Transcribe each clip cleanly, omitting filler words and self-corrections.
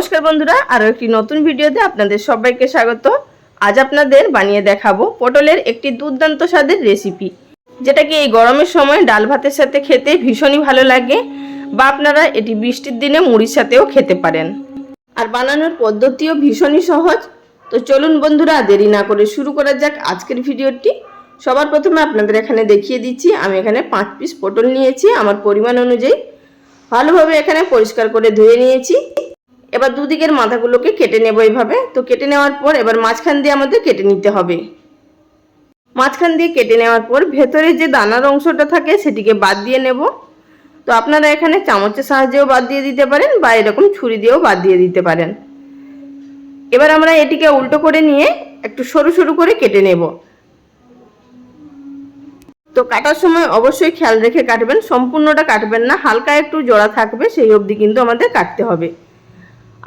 নমস্কার বন্ধুরা, আরও একটি নতুন ভিডিওতে আপনাদের সবাইকে স্বাগত। আজ আপনাদের বানিয়ে দেখাবো পটলের একটি দুর্দান্ত স্বাদের রেসিপি, যেটা কি এই গরমের সময় ডাল ভাতের সাথে খেতে ভীষণই ভালো লাগে, বা আপনারা এটি বৃষ্টির দিনে মুড়ির সাথেও খেতে পারেন। আর বানানোর পদ্ধতিও ভীষণই সহজ। তো চলুন বন্ধুরা, দেরি না করে শুরু করা যাক আজকের ভিডিওটি। সবার প্রথমে আপনাদের এখানে দেখিয়ে দিচ্ছি, আমি এখানে 5 পিস পটল নিয়েছি আমার পরিমাণ অনুযায়ী। ভালোভাবে এখানে পরিষ্কার করে ধুয়ে নিয়েছি। এবার দুদিকের মাথাগুলোকে কেটে নেব এইভাবে। তো কেটে নেওয়ার পর এবার মাঝখান দিয়ে আমাদের কেটে নিতে হবে। মাঝখান দিয়ে কেটে নেওয়ার পর ভেতরে যে দানার অংশটা থাকে সেটিকে বাদ দিয়ে নেব। তো আপনারা এখানে চামচের সাহায্যেও বাদ দিয়ে দিতে পারেন, বা এরকম ছুরি দিয়েও বাদ দিয়ে দিতে পারেন। এবার আমরা এটিকে উল্টো করে নিয়ে একটু সরু সরু করে কেটে নেব। তো কাটার সময় অবশ্যই খেয়াল রেখে কাটবেন, সম্পূর্ণটা কাটবেন না, হালকা একটু জোড়া থাকবে সেই অবধি কিন্তু আমাদের কাটতে হবে।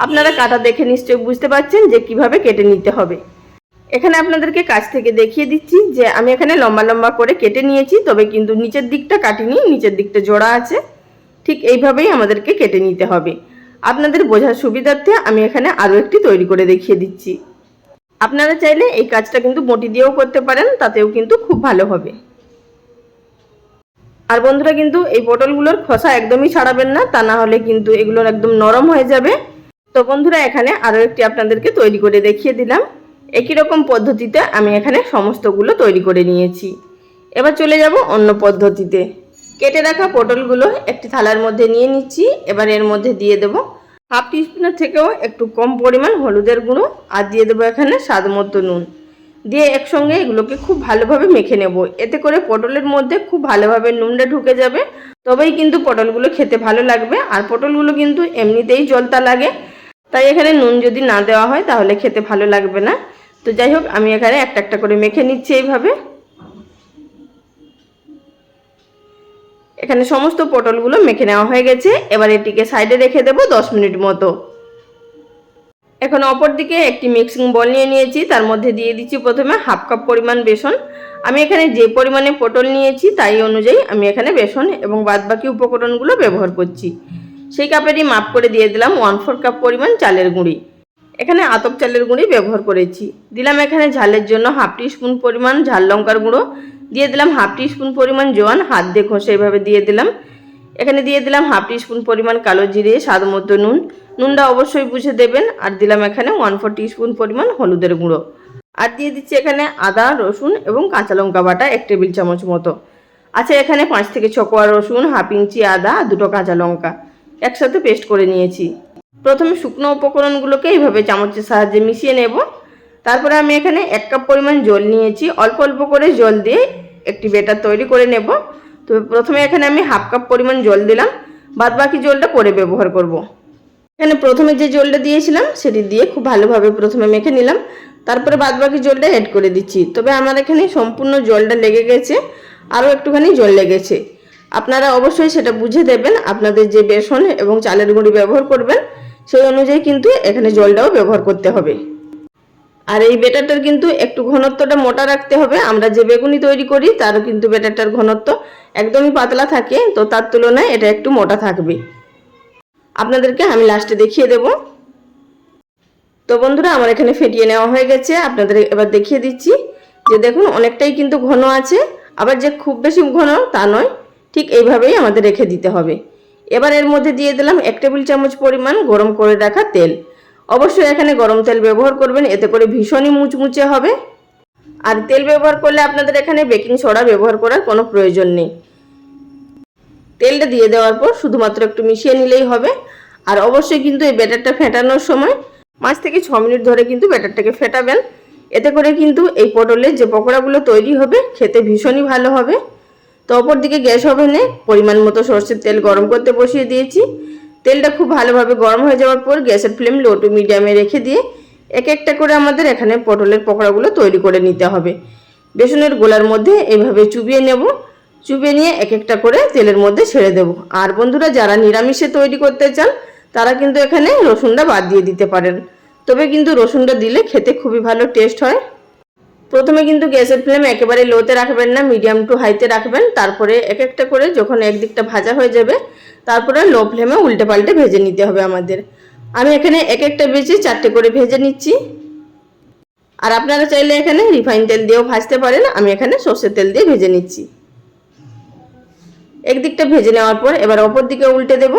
আপনারা কাটা দেখে নিশ্চয়ই বুঝতে পারছেন যে কিভাবে কেটে নিতে হবে। এখানে আপনাদেরকে কাছ থেকে দেখিয়ে দিচ্ছি যে আমি এখানে লম্বা লম্বা করে কেটে নিয়েছি, তবে কিন্তু নিচের দিকটা কাটিনি, নিচের দিকটা জোড়া আছে। ঠিক এইভাবেই আমাদেরকে কেটে নিতে হবে। আপনাদের বোঝার সুবিধার্থে আমি এখানে আরও একটি তৈরি করে দেখিয়ে দিচ্ছি। আপনারা চাইলে এই কাজটা কিন্তু বটি দিয়েও করতে পারেন, তাতেও কিন্তু খুব ভালো হবে। আর বন্ধুরা, কিন্তু এই পটলগুলোর খোসা একদমই ছাড়াবেন না, তা না হলে কিন্তু এগুলোর একদম নরম হয়ে যাবে। তো বন্ধুরা, এখানে আরও একটি আপনাদেরকে তৈরি করে দেখিয়ে দিলাম। একই রকম পদ্ধতিতে আমি এখানে সমস্তগুলো তৈরি করে নিয়েছি। এবার চলে যাব অন্য পদ্ধতিতে। কেটে রাখা পটলগুলো একটি থালার মধ্যে নিয়ে নিচ্ছি। এবার এর মধ্যে দিয়ে দেব হাফ টিস্পুনের থেকেও একটু কম পরিমাণ হলুদের গুঁড়ো, আর দিয়ে দেবো এখানে স্বাদ মতো নুন। দিয়ে একসঙ্গে এগুলোকে খুব ভালোভাবে মেখে নেব। এতে করে পটলের মধ্যে খুব ভালোভাবে নুনটা ঢুকে যাবে, তবেই কিন্তু পটলগুলো খেতে ভালো লাগবে। আর পটলগুলো কিন্তু এমনিতেই জলতা লাগে, তাই এখানে নুন যদি না দেওয়া হয় তাহলে খেতে ভালো লাগবে না। তো যাই হোক, আমি এখানে একটা একটা করে মেখে নিচ্ছি এইভাবে। এখানে সমস্ত পটলগুলো মেখে নেওয়া হয়ে গেছে। এবার এটিকে সাইডে রেখে দেবো 10 মিনিট মতো। এখন অপর দিকে একটি মিক্সিং বল নিয়ে নিয়েছি, তার মধ্যে দিয়ে দিচ্ছি প্রথমে হাফ কাপ পরিমাণ বেসন। আমি এখানে যে পরিমাণে পটল নিয়েছি তাই অনুযায়ী আমি এখানে বেসন এবং বাদবাকি উপকরণগুলো ব্যবহার করছি। সেই কাপেরই মাপ করে দিয়ে দিলাম 1/4 কাপ পরিমাণ চালের গুঁড়ি। এখানে আতপ চালের গুঁড়ি ব্যবহার করেছি। দিলাম এখানে ঝালের জন্য হাফ টিস্পুন পরিমাণ ঝাল লঙ্কার গুঁড়ো, দিয়ে দিলাম হাফ টিস্পুন পরিমাণ জোয়ান, হাত দিয়ে ঘষে এইভাবে দিয়ে দিলাম। এখানে দিয়ে দিলাম হাফ টিস্পুন পরিমাণ কালো জিরে, স্বাদ মতো নুন, নুনটা অবশ্যই বুঝে দেবেন। আর দিলাম এখানে 1/4 টিস্পুন পরিমাণ হলুদের গুঁড়ো। আর দিয়ে দিচ্ছি এখানে আদা, রসুন এবং কাঁচা লঙ্কা বাটা 1 টেবিল চামচ মতো। আচ্ছা, এখানে 5 থেকে 6 কোয়া রসুন, হাফ ইঞ্চি আদা, 2টো কাঁচা লঙ্কা একসাথে পেস্ট করে নিয়েছি। প্রথমে শুকনো উপকরণগুলোকে এইভাবে চামচের সাহায্যে মিশিয়ে নেব। তারপরে আমি এখানে 1 কাপ পরিমাণ জল নিয়েছি। অল্প অল্প করে জল দিয়ে একটি ব্যাটার তৈরি করে নেব। তো প্রথমে এখানে আমি হাফ কাপ পরিমাণ জল দিলাম, বাদ বাকি জলটা পরে ব্যবহার করব। এখানে প্রথমে যে জলটা দিয়েছিলাম সেটি দিয়ে খুব ভালোভাবে প্রথমে মেখে নিলাম, তারপরে বাদ বাকি জলটা অ্যাড করে দিচ্ছি। তবে আমার এখানে সম্পূর্ণ জলটা লেগে গেছে, আরও একটুখানি জল লেগেছে। আপনারা অবশ্যই সেটা বুঝে দেবেন। আপনাদের যে বেসন এবং চালের গুঁড়ি ব্যবহার করবেন সেই অনুযায়ী কিন্তু এখানে জলটাও ব্যবহার করতে হবে। আর এই ব্যাটারটার কিন্তু একটু ঘনত্বটা মোটা রাখতে হবে। আমরা যে বেগুনি তৈরি করি তারও কিন্তু ব্যাটারটার ঘনত্ব একদমই পাতলা থাকে, তো তার তুলনায় এটা একটু মোটা থাকবে। আপনাদেরকে আমি লাস্টে দেখিয়ে দেব। তো বন্ধুরা, আমার এখানে ফেটিয়ে নেওয়া হয়ে গেছে। আপনাদের এবার দেখিয়ে দিচ্ছি যে দেখুন অনেকটাই কিন্তু ঘন আছে, আবার যে খুব বেশি ঘন তা নয়। ঠিক এইভাবেই আমাদের রেখে দিতে হবে। এবার এর মধ্যে দিয়ে দিলাম 1 টেবিল চামচ পরিমাণ গরম করে রাখা তেল। অবশ্যই এখানে গরম তেল ব্যবহার করবেন, এতে করে ভীষণই মুচমুচে হবে। আর তেল ব্যবহার করলে আপনাদের এখানে বেকিং সোডা ব্যবহার করার কোনো প্রয়োজন নেই। তেলটা দিয়ে দেওয়ার পর শুধুমাত্র একটু মিশিয়ে নিলেই হবে। আর অবশ্যই কিন্তু এই ব্যাটারটা ফেটানোর সময় 5 থেকে 6 মিনিট ধরে কিন্তু ব্যাটারটাকে ফেটাবেন। এতে করে কিন্তু এই পটলের যে পকোড়াগুলো তৈরি হবে খেতে ভীষণই ভালো হবে। তো অপর দিকে গ্যাস ওভেনে পরিমাণ মতো সরষের তেল গরম করতে বসিয়ে দিয়েছি। তেলটা খুব ভালোভাবে গরম হয়ে যাওয়ার পর গ্যাসের ফ্লেম লো টু মিডিয়ামে রেখে দিয়ে এক একটা করে আমাদের এখানে পটলের পকোড়াগুলো তৈরি করে নিতে হবে। বেসনের গোলার মধ্যে এইভাবে চুবিয়ে নেব। চুবিয়ে নিয়ে এক একটা করে তেলের মধ্যে ছেড়ে দেব। আর বন্ধুরা, যারা নিরামিষে তৈরি করতে চান তারা কিন্তু এখানে রসুনটা বাদ দিয়ে দিতে পারেন, তবে কিন্তু রসুনটা দিলে খেতে খুবই ভালো টেস্ট হয়। প্রথমে কিন্তু গ্যাসের ফ্লেম একেবারে লোতে রাখবেন না, মিডিয়াম টু হাইতে রাখবেন। তারপরে এক একটা করে যখন একদিকটা ভাজা হয়ে যাবে তারপরে লো ফ্লেমে উল্টে পাল্টে ভেজে নিতে হবে আমাদের। আমি এখানে এক একটা বেচে 4টে করে ভেজে নিচ্ছি। আর আপনারা চাইলে এখানে রিফাইন তেল দিয়েও ভাজতে পারেন, আমি এখানে সর্ষের তেল দিয়ে ভেজে নিচ্ছি। একদিকটা ভেজে নেওয়ার পর এবার অপর দিকে উল্টে দেব।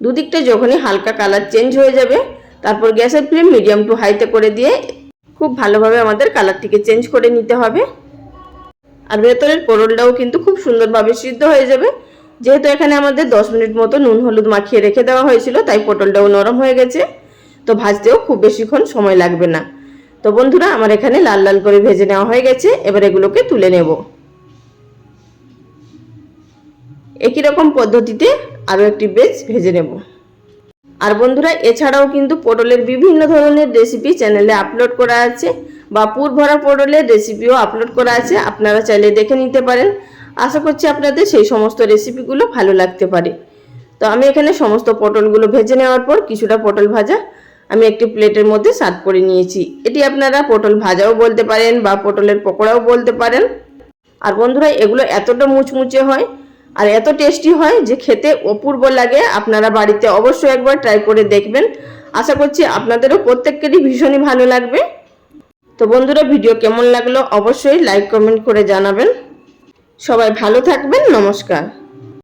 দুদিকটা যখনই হালকা কালার চেঞ্জ হয়ে যাবে তারপর গ্যাসের ফ্লেম মিডিয়াম টু হাইতে করে দিয়ে খুব ভালোভাবে আমাদের কালারটিকে চেঞ্জ করে নিতে হবে। আর ভেতরের পটলটাও কিন্তু খুব সুন্দরভাবে সিদ্ধ হয়ে যাবে। যেহেতু এখানে আমাদের 10 মিনিট মতো নুন হলুদ মাখিয়ে রেখে দেওয়া হয়েছিল, তাই পটলটাও নরম হয়ে গেছে, তো ভাজতেও খুব বেশিক্ষণ সময় লাগবে না। তো বন্ধুরা, আমার এখানে লাল লাল করে ভেজে নেওয়া হয়ে গেছে, এবার এগুলোকে তুলে নেব। একই রকম পদ্ধতিতে আরও একটি বেচ ভেজে নেব। আর বন্ধুরা, এছাড়াও কিন্তু পটলের বিভিন্ন ধরনের রেসিপি চ্যানেলে আপলোড করা আছে, বা পুর ভরা পটলের রেসিপিও আপলোড করা আছে, আপনারা চাইলে দেখে নিতে পারেন। আশা করছি আপনাদের সেই সমস্ত রেসিপিগুলো ভালো লাগতে পারে। তো আমি এখানে সমস্ত পটলগুলো ভেজে নেওয়ার পর কিছুটা পটল ভাজা আমি একটি প্লেটের মধ্যে সার্ভ করে নিয়েছি। এটি আপনারা পটল ভাজাও বলতে পারেন বা পটলের পকোড়াও বলতে পারেন। আর বন্ধুরা, এগুলো এতটা মুচমুচে হয় আর এত টেস্টি হয় যে খেতে অপূর্ব লাগে। আপনারা বাড়িতে অবশ্যই একবার ট্রাই করে দেখবেন। আশা করছি আপনাদেরও প্রত্যেকেরই ভীষণই ভালো লাগবে। তো বন্ধুরা, ভিডিও কেমন লাগলো অবশ্যই লাইক কমেন্ট করে জানাবেন। সবাই ভালো থাকবেন। নমস্কার।